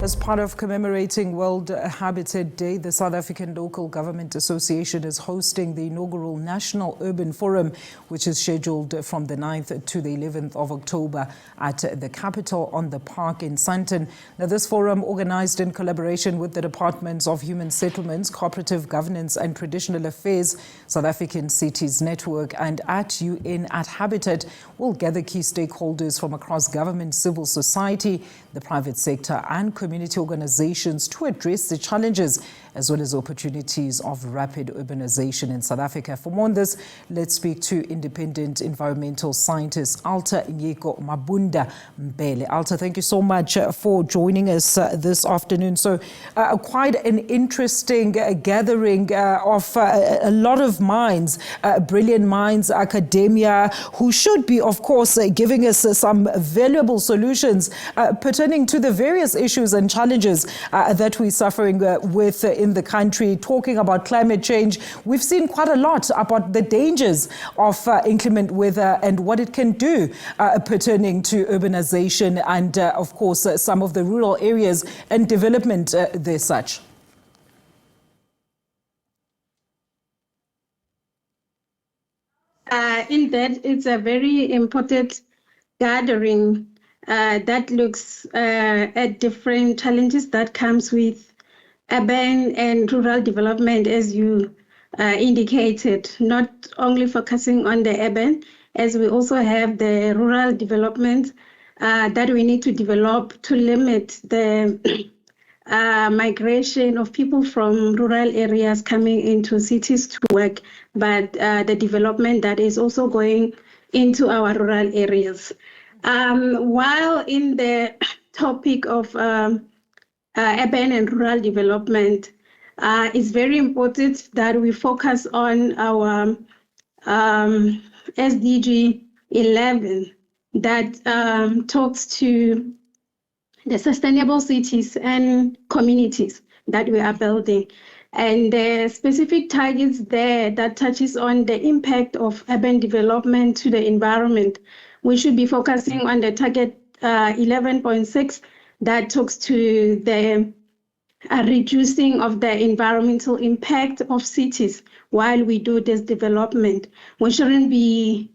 As part of commemorating World Habitat Day, the South African Local Government Association is hosting the Inaugural National Urban Forum, which is scheduled from the 9th to the 11th of October at the Capitol on the Park in Sandton. Now, this forum, organized in collaboration with the Departments of Human Settlements, Cooperative Governance and Traditional Affairs, South African Cities Network and at UN at Habitat, will gather key stakeholders from across government, civil society, the private sector and community organizations to address the challenges as well as opportunities of rapid urbanization in South Africa. For more on this, let's speak to independent environmental scientist Alta Nyiko Mavunda-Mbele. Alta, thank you so much for joining us this afternoon. So quite an interesting gathering of a lot of minds, brilliant minds, academia, who should be, of course, giving us some valuable solutions pertaining to the various issues and challenges that we're suffering with in the country. Talking about climate change, we've seen quite a lot about the dangers of inclement weather and what it can do pertaining to urbanization and, of course, some of the rural areas and development there such. In that, it's a very important gathering that looks at different challenges that comes with urban and rural development, as you indicated, not only focusing on the urban, as we also have the rural development that we need to develop to limit the migration of people from rural areas coming into cities to work, but the development that is also going into our rural areas. While in the topic of urban and rural development, it's very important that we focus on our SDG 11 that talks to the sustainable cities and communities that we are building. And the specific targets there that touches on the impact of urban development to the environment. We should be focusing on the target 11.6 that talks to the reducing of the environmental impact of cities while we do this development. We shouldn't be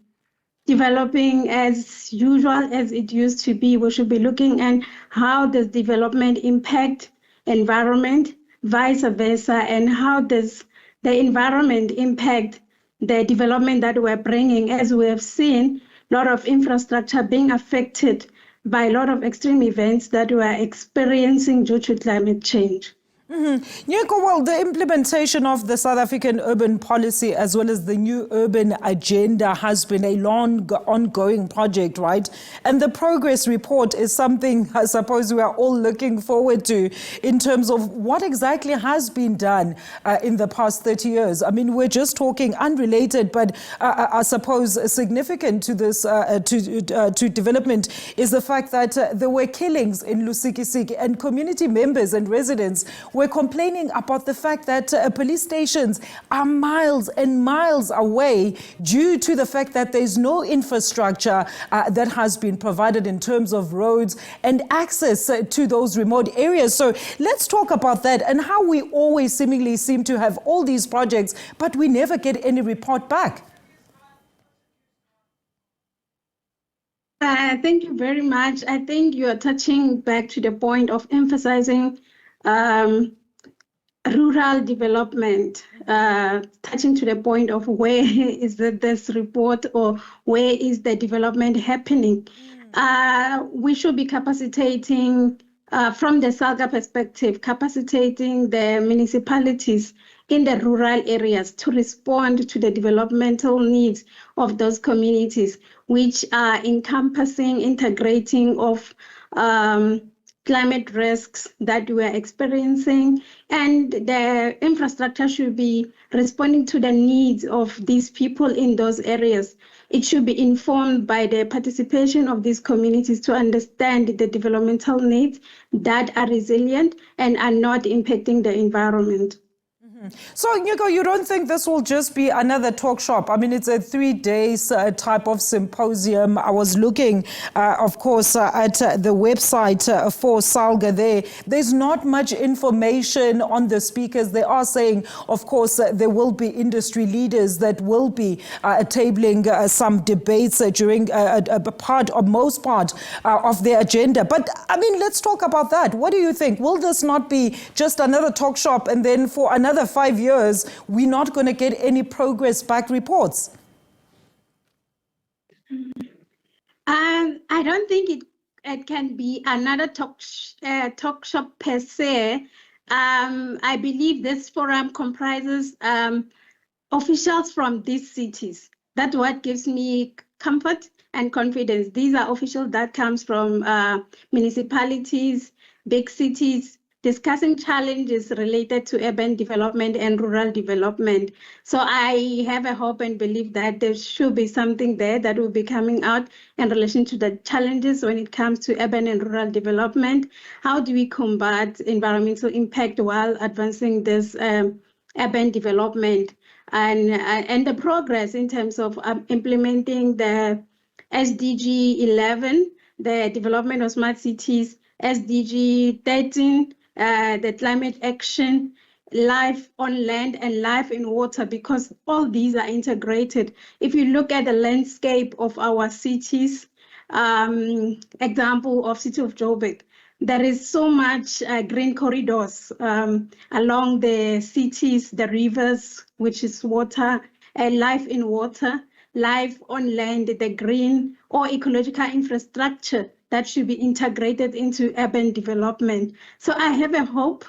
developing as usual as it used to be. We should be looking at how does development impact environment, vice versa, and how does the environment impact the development that we're bringing, as we have seen a lot of infrastructure being affected by a lot of extreme events that we are experiencing due to climate change. Nyiko, well, the implementation of the South African urban policy as well as the new urban agenda has been a long ongoing project, right? And the progress report is something I suppose we are all looking forward to in terms of what exactly has been done in the past 30 years. I mean, we're just talking unrelated, but I suppose significant to this, to development is the fact that there were killings in Lusikisiki and community members and residents were complaining about the fact that police stations are miles and miles away due to the fact that there's no infrastructure that has been provided in terms of roads and access to those remote areas. So let's talk about that and how we always seemingly seem to have all these projects, but we never get any report back. Thank you very much. I think you are touching back to the point of emphasizing rural development, touching to the point of where is this report or where is the development happening. We should be capacitating from the SALGA perspective, capacitating the municipalities in the rural areas to respond to the developmental needs of those communities, which are encompassing, integrating of climate risks that we are experiencing, and the infrastructure should be responding to the needs of these people in those areas. It should be informed by the participation of these communities to understand the developmental needs that are resilient and are not impacting the environment. So, Nyiko, you don't think this will just be another talk shop? I mean, it's a 3 days type of symposium. I was looking, of course, at the website for SALGA there. There's not much information on the speakers. They are saying, of course, there will be industry leaders that will be tabling some debates during most part of their agenda. But, I mean, let's talk about that. What do you think? Will this not be just another talk shop, and then for another 5 years, we're not going to get any progress-backed reports? I don't think it can be another talk shop per se. I believe this forum comprises officials from these cities. That's what gives me comfort and confidence. These are officials that comes from municipalities, big cities, discussing challenges related to urban development and rural development. So I have a hope and believe that there should be something there that will be coming out in relation to the challenges when it comes to urban and rural development. How do we combat environmental impact while advancing this urban development? And the progress in terms of implementing the SDG 11, the development of smart cities, SDG 13, the climate action, life on land and life in water, because all these are integrated. If you look at the landscape of our cities, example of City of Joburg, there is so much green corridors along the cities, the rivers, which is water, life in water, life on land, the green or ecological infrastructure that should be integrated into urban development. So I have a hope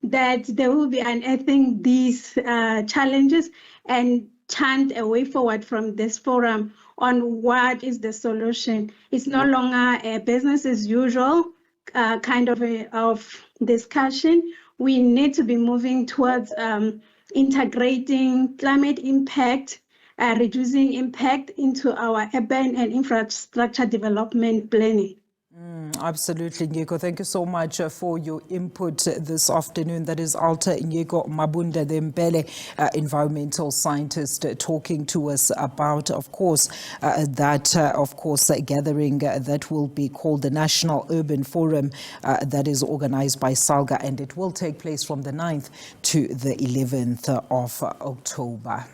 that there will be unearthing these challenges and chant a way forward from this forum on what is the solution. It's no longer a business as usual kind of discussion. We need to be moving towards integrating climate impact, reducing impact into our urban and infrastructure development planning. Absolutely, Nyiko. Thank you so much for your input this afternoon. That is Nyiko Mavunda-Mbele, environmental scientist, talking to us about, of course, gathering that will be called the National Urban Forum that is organized by SALGA, and it will take place from the 9th to the 11th of October.